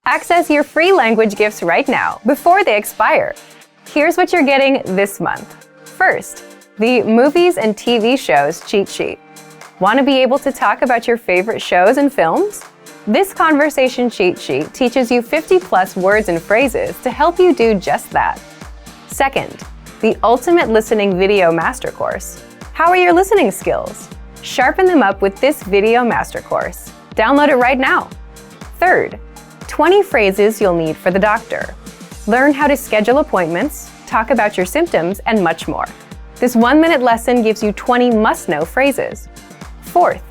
Access your free language gifts right now, before they expire. Here's what you're getting this month. First, the Movies and TV Shows Cheat Sheet. Want to be able to talk about your favorite shows and films? This conversation cheat sheet teaches you 50+ words and phrases to help you do just that. Second, the Ultimate Listening Video Master Course. How are your listening skills? Sharpen them up with this video master course. Download it right now. Third, 20 phrases you'll need for the doctor. Learn how to schedule appointments, talk about your symptoms, and much more. This 1-minute lesson gives you 20 must-know phrases. Fourth,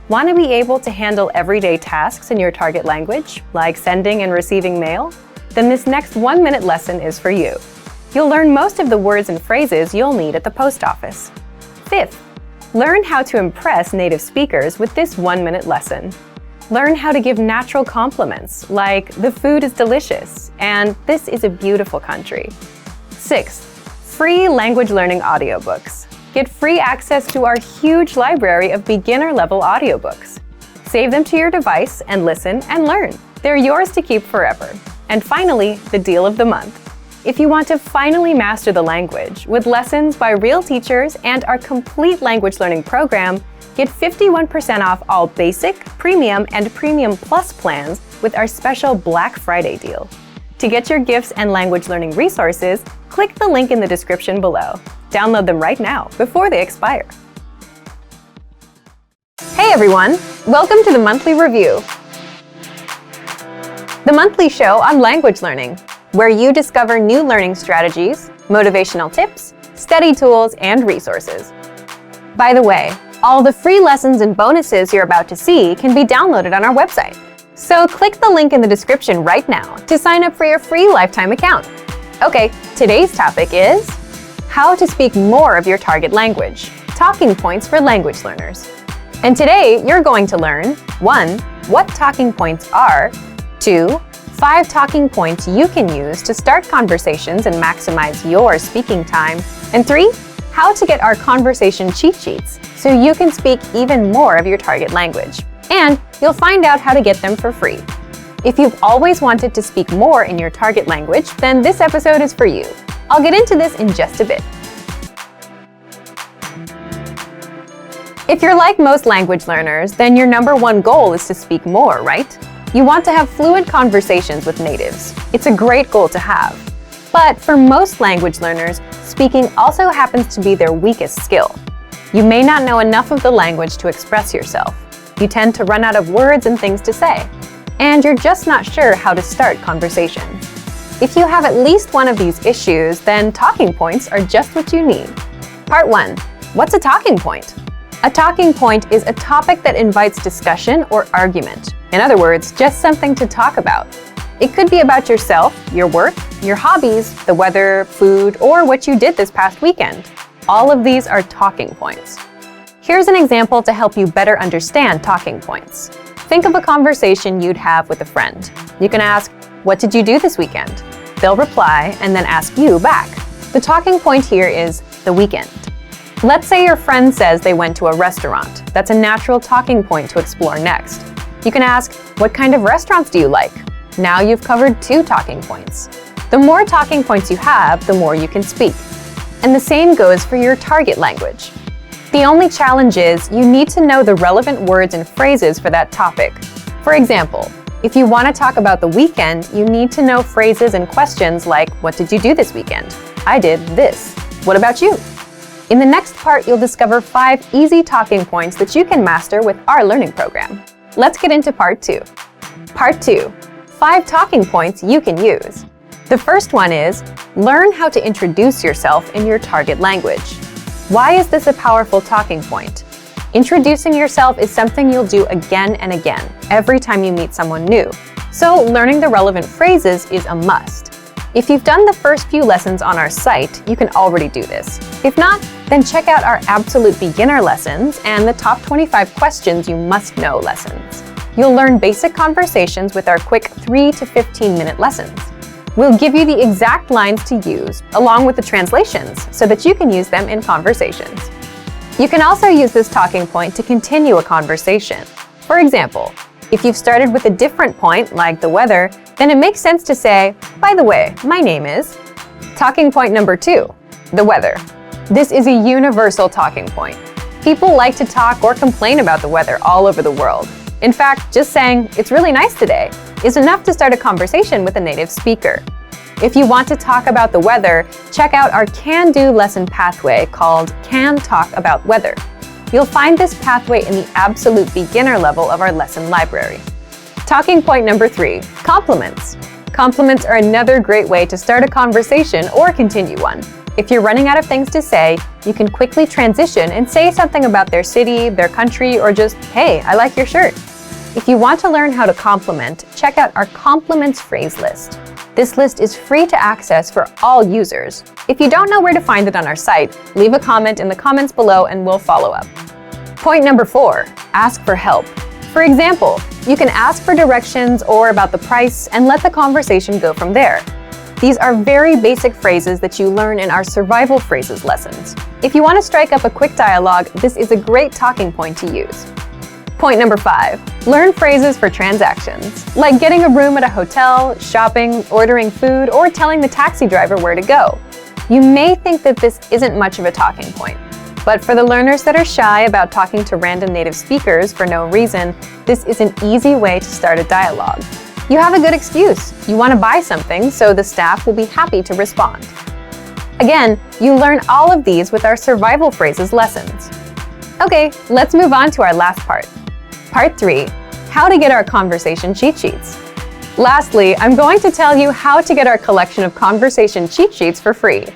want to be able to handle everyday tasks in your target language, like sending and receiving mail? Then this next 1-minute lesson is for you. You'll learn most of the words and phrases you'll need at the post office. Fifth, learn how to impress native speakers with this 1-minute lesson. Learn how to give natural compliments, like "the food is delicious" and "this is a beautiful country." Sixth, free language learning audiobooks. Get free access to our huge library of beginner-level audiobooks. Save them to your device and listen and learn. They're yours to keep forever. And finally, the deal of the month. If you want to finally master the language with lessons by real teachers and our complete language learning program, get 51% off all Basic, Premium, and Premium Plus plans with our special Black Friday deal. To get your gifts and language learning resources, click the link in the description below. Download them right now before they expire. Hey everyone! Welcome to the Monthly Review, the monthly show on language learning, where you discover new learning strategies, motivational tips, study tools, and resources. By the way, all the free lessons and bonuses you're about to see can be downloaded on our website. So click the link in the description right now to sign up for your free lifetime account. Okay, today's topic is how to speak more of your target language, talking points for language learners. And today you're going to learn 1. What talking points are, 2. 5 talking points you can use to start conversations and maximize your speaking time, and 3. How to get our conversation cheat sheets so you can speak even more of your target language. And you'll find out how to get them for free. If you've always wanted to speak more in your target language, then this episode is for you. I'll get into this in just a bit. If you're like most language learners, then your #1 goal is to speak more, right? You want to have fluent conversations with natives. It's a great goal to have. But for most language learners, speaking also happens to be their weakest skill. You may not know enough of the language to express yourself. You tend to run out of words and things to say. And you're just not sure how to start conversations. If you have at least one of these issues, then talking points are just what you need. Part 1. What's a talking point? A talking point is a topic that invites discussion or argument. In other words, just something to talk about. It could be about yourself, your work, your hobbies, the weather, food, or what you did this past weekend. All of these are talking points. Here's an example to help you better understand talking points. Think of a conversation you'd have with a friend. You can ask, "What did you do this weekend?" They'll reply and then ask you back. The talking point here is the weekend. Let's say your friend says they went to a restaurant. That's a natural talking point to explore next. You can ask, "What kind of restaurants do you like?" Now you've covered 2 talking points. The more talking points you have, the more you can speak. And the same goes for your target language. The only challenge is you need to know the relevant words and phrases for that topic. For example, if you want to talk about the weekend, you need to know phrases and questions like, "What did you do this weekend?" "I did this." "What about you?" In the next part, you'll discover 5 easy talking points that you can master with our learning program. Let's get into part 2. Part 2. 5 talking points you can use. The first one is, learn how to introduce yourself in your target language. Why is this a powerful talking point? Introducing yourself is something you'll do again and again, every time you meet someone new. So learning the relevant phrases is a must. If you've done the first few lessons on our site, you can already do this. If not, then check out our absolute beginner lessons and the top 25 questions you must know lessons. You'll learn basic conversations with our quick 3 to 15-minute lessons. We'll give you the exact lines to use, along with the translations, so that you can use them in conversations. You can also use this talking point to continue a conversation. For example, If you've started with a different point, like the weather, then it makes sense to say, by the way, my name is. Talking point number 2, the weather. This is a universal talking point. People like to talk or complain about the weather all over the world. In fact, just saying, "It's really nice today," is enough to start a conversation with a native speaker. If you want to talk about the weather, check out our can-do lesson pathway called Can Talk About Weather. You'll find this pathway in the absolute beginner level of our lesson library. Talking point number 3, compliments. Compliments are another great way to start a conversation or continue one. If you're running out of things to say, you can quickly transition and say something about their city, their country, or just, "Hey, I like your shirt." If you want to learn how to compliment, check out our compliments phrase list. This list is free to access for all users. If you don't know where to find it on our site, leave a comment in the comments below and we'll follow up. Point number 4, ask for help. For example, you can ask for directions or about the price and let the conversation go from there. These are very basic phrases that you learn in our survival phrases lessons. If you want to strike up a quick dialogue, this is a great talking point to use. Point number 5, learn phrases for transactions, like getting a room at a hotel, shopping, ordering food, or telling the taxi driver where to go. You may think that this isn't much of a talking point, but for the learners that are shy about talking to random native speakers for no reason, this is an easy way to start a dialogue. You have a good excuse. You want to buy something, so the staff will be happy to respond. Again, you learn all of these with our survival phrases lessons. Okay, let's move on to our last part. Part 3, how to get our conversation cheat sheets. Lastly, I'm going to tell you how to get our collection of conversation cheat sheets for free.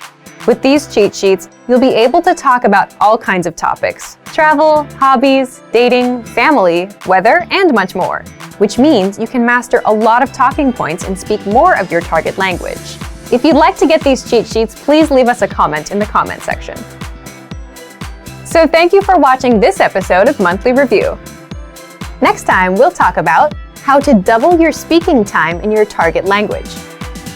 With these cheat sheets, you'll be able to talk about all kinds of topics: travel, hobbies, dating, family, weather, and much more, which means you can master a lot of talking points and speak more of your target language. If you'd like to get these cheat sheets, please leave us a comment in the comment section. So thank you for watching this episode of Monthly Review. Next time, we'll talk about how to double your speaking time in your target language.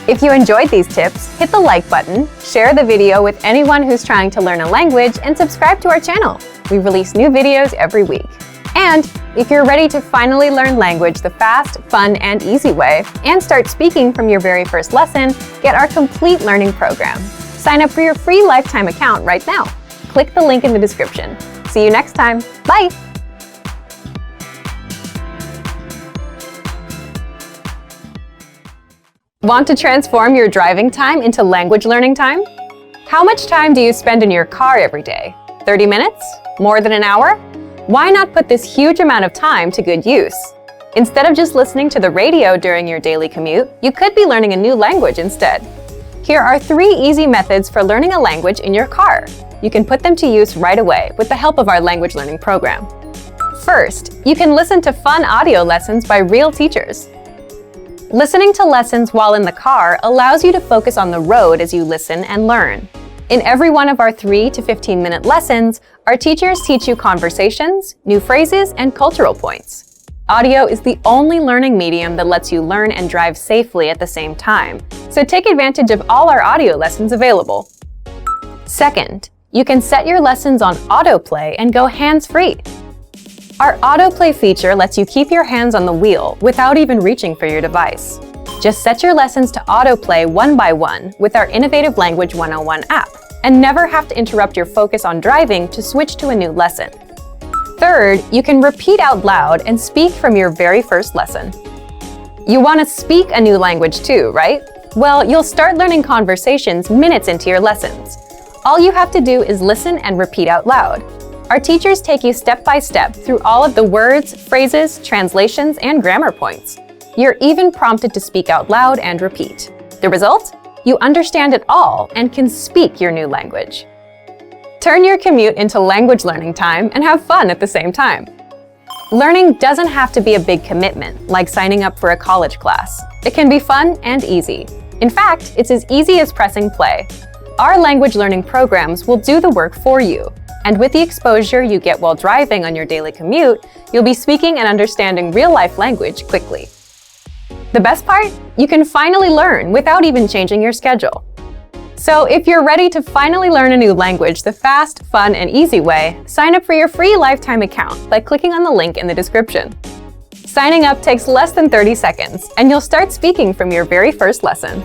If you enjoyed these tips, hit the like button, share the video with anyone who's trying to learn a language, and subscribe to our channel. We release new videos every week. And if you're ready to finally learn language the fast, fun, and easy way, and start speaking from your very first lesson, get our complete learning program. Sign up for your free lifetime account right now. Click the link in the description. See you next time. Bye! Want to transform your driving time into language learning time? How much time do you spend in your car every day? 30 minutes? More than an hour? Why not put this huge amount of time to good use? Instead of just listening to the radio during your daily commute, you could be learning a new language instead. Here are 3 easy methods for learning a language in your car. You can put them to use right away with the help of our language learning program. First, you can listen to fun audio lessons by real teachers. Listening to lessons while in the car allows you to focus on the road as you listen and learn. In every one of our 3 to 15-minute lessons, our teachers teach you conversations, new phrases, and cultural points. Audio is the only learning medium that lets you learn and drive safely at the same time, so take advantage of all our audio lessons available. Second, you can set your lessons on autoplay and go hands-free. Our autoplay feature lets you keep your hands on the wheel without even reaching for your device. Just set your lessons to autoplay one by one with our Innovative Language 101 app, and never have to interrupt your focus on driving to switch to a new lesson. Third, you can repeat out loud and speak from your very first lesson. You want to speak a new language too, right? Well, you'll start learning conversations minutes into your lessons. All you have to do is listen and repeat out loud. Our teachers take you step by step through all of the words, phrases, translations, and grammar points. You're even prompted to speak out loud and repeat. The result? You understand it all and can speak your new language. Turn your commute into language learning time and have fun at the same time. Learning doesn't have to be a big commitment, like signing up for a college class. It can be fun and easy. In fact, it's as easy as pressing play. Our language learning programs will do the work for you. And with the exposure you get while driving on your daily commute, you'll be speaking and understanding real-life language quickly. The best part? You can finally learn without even changing your schedule. So if you're ready to finally learn a new language the fast, fun, and easy way, sign up for your free lifetime account by clicking on the link in the description. Signing up takes less than 30 seconds, and you'll start speaking from your very first lesson.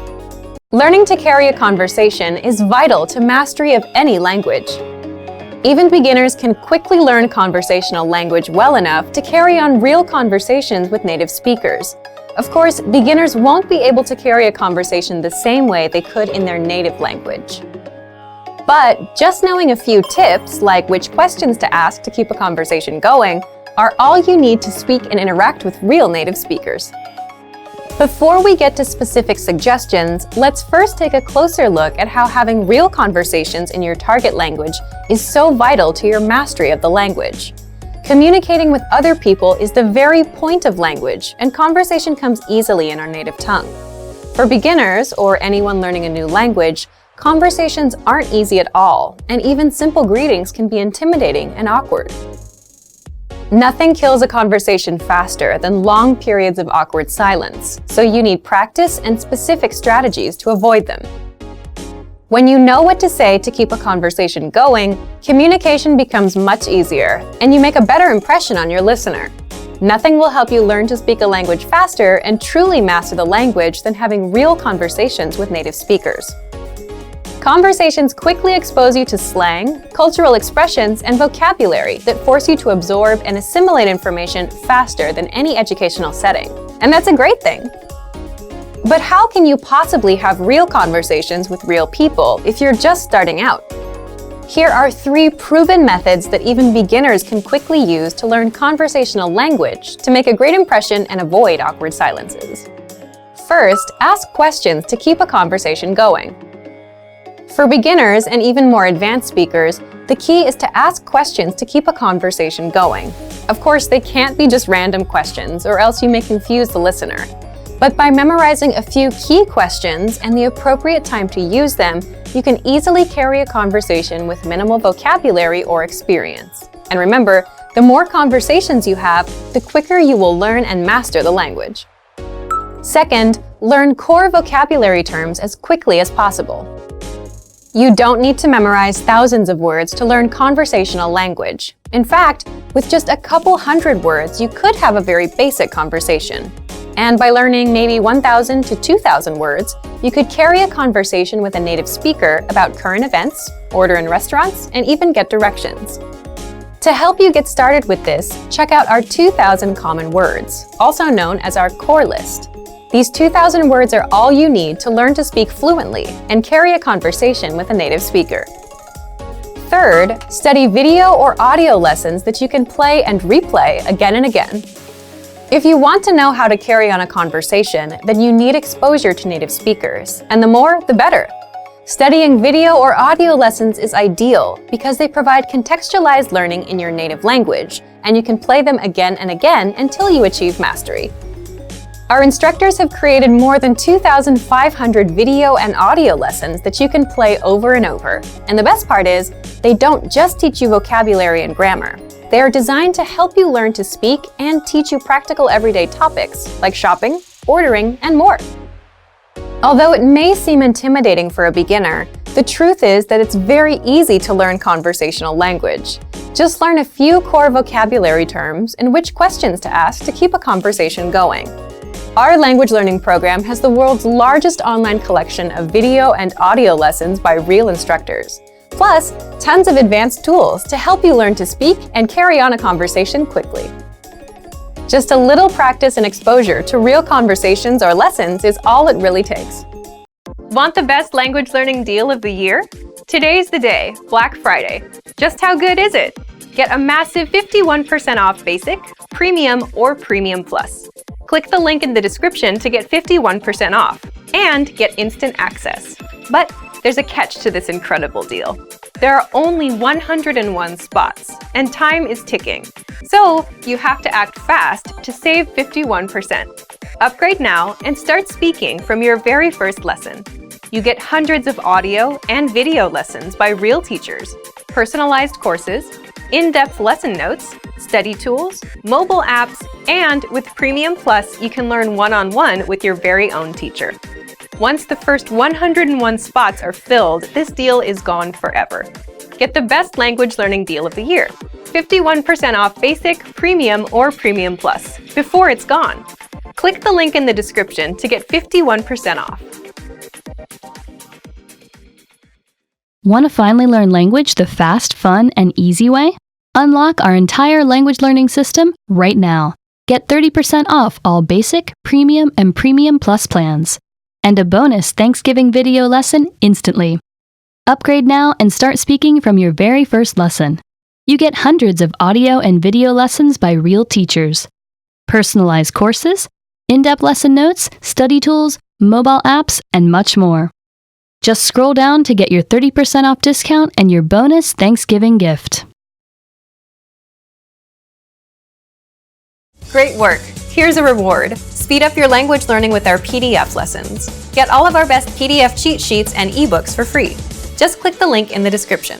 Learning to carry a conversation is vital to mastery of any language. Even beginners can quickly learn conversational language well enough to carry on real conversations with native speakers. Of course, beginners won't be able to carry a conversation the same way they could in their native language. But just knowing a few tips, like which questions to ask to keep a conversation going, are all you need to speak and interact with real native speakers. Before we get to specific suggestions, let's first take a closer look at how having real conversations in your target language is so vital to your mastery of the language. Communicating with other people is the very point of language, and conversation comes easily in our native tongue. For beginners, or anyone learning a new language, conversations aren't easy at all, and even simple greetings can be intimidating and awkward. Nothing kills a conversation faster than long periods of awkward silence, so you need practice and specific strategies to avoid them. When you know what to say to keep a conversation going, communication becomes much easier, and you make a better impression on your listener. Nothing will help you learn to speak a language faster and truly master the language than having real conversations with native speakers. Conversations quickly expose you to slang, cultural expressions, and vocabulary that force you to absorb and assimilate information faster than any educational setting. And that's a great thing. But how can you possibly have real conversations with real people if you're just starting out? Here are 3 proven methods that even beginners can quickly use to learn conversational language to make a great impression and avoid awkward silences. First, ask questions to keep a conversation going. For beginners and even more advanced speakers, the key is to ask questions to keep a conversation going. Of course, they can't be just random questions, or else you may confuse the listener. But by memorizing a few key questions and the appropriate time to use them, you can easily carry a conversation with minimal vocabulary or experience. And remember, the more conversations you have, the quicker you will learn and master the language. Second, learn core vocabulary terms as quickly as possible. You don't need to memorize thousands of words to learn conversational language. In fact, with just a couple hundred words, you could have a very basic conversation. And by learning maybe 1,000 to 2,000 words, you could carry a conversation with a native speaker about current events, order in restaurants, and even get directions. To help you get started with this, check out our 2,000 common words, also known as our core list. These 2,000 words are all you need to learn to speak fluently and carry a conversation with a native speaker. Third, study video or audio lessons that you can play and replay again and again. If you want to know how to carry on a conversation, then you need exposure to native speakers, and the more, the better. Studying video or audio lessons is ideal because they provide contextualized learning in your native language, and you can play them again and again until you achieve mastery. Our instructors have created more than 2,500 video and audio lessons that you can play over and over. And the best part is, they don't just teach you vocabulary and grammar. They are designed to help you learn to speak and teach you practical everyday topics like shopping, ordering, and more. Although it may seem intimidating for a beginner, the truth is that it's very easy to learn conversational language. Just learn a few core vocabulary terms and which questions to ask to keep a conversation going. Our language learning program has the world's largest online collection of video and audio lessons by real instructors, plus tons of advanced tools to help you learn to speak and carry on a conversation quickly. Just a little practice and exposure to real conversations or lessons is all it really takes. Want the best language learning deal of the year? Today's the day, Black Friday. Just how good is it? Get a massive 51% off Basic, Premium, or Premium Plus. Click the link in the description to get 51% off and get instant access. But there's a catch to this incredible deal. There are only 101 spots, and time is ticking. So you have to act fast to save 51%. Upgrade now and start speaking from your very first lesson. You get hundreds of audio and video lessons by real teachers, personalized courses, in-depth lesson notes, study tools, mobile apps, and with Premium Plus, you can learn one-on-one with your very own teacher. Once the first 101 spots are filled, this deal is gone forever. Get the best language learning deal of the year. 51% off Basic, Premium, or Premium Plus before it's gone. Click the link in the description to get 51% off. Want to finally learn language the fast, fun, and easy way? Unlock our entire language learning system right now. Get 30% off all Basic, Premium, and Premium Plus plans. And a bonus Thanksgiving video lesson instantly. Upgrade now and start speaking from your very first lesson. You get hundreds of audio and video lessons by real teachers, personalized courses, in-depth lesson notes, study tools, mobile apps, and much more. Just scroll down to get your 30% off discount and your bonus Thanksgiving gift. Great work! Here's a reward. Speed up your language learning with our PDF lessons. Get all of our best PDF cheat sheets and ebooks for free. Just click the link in the description.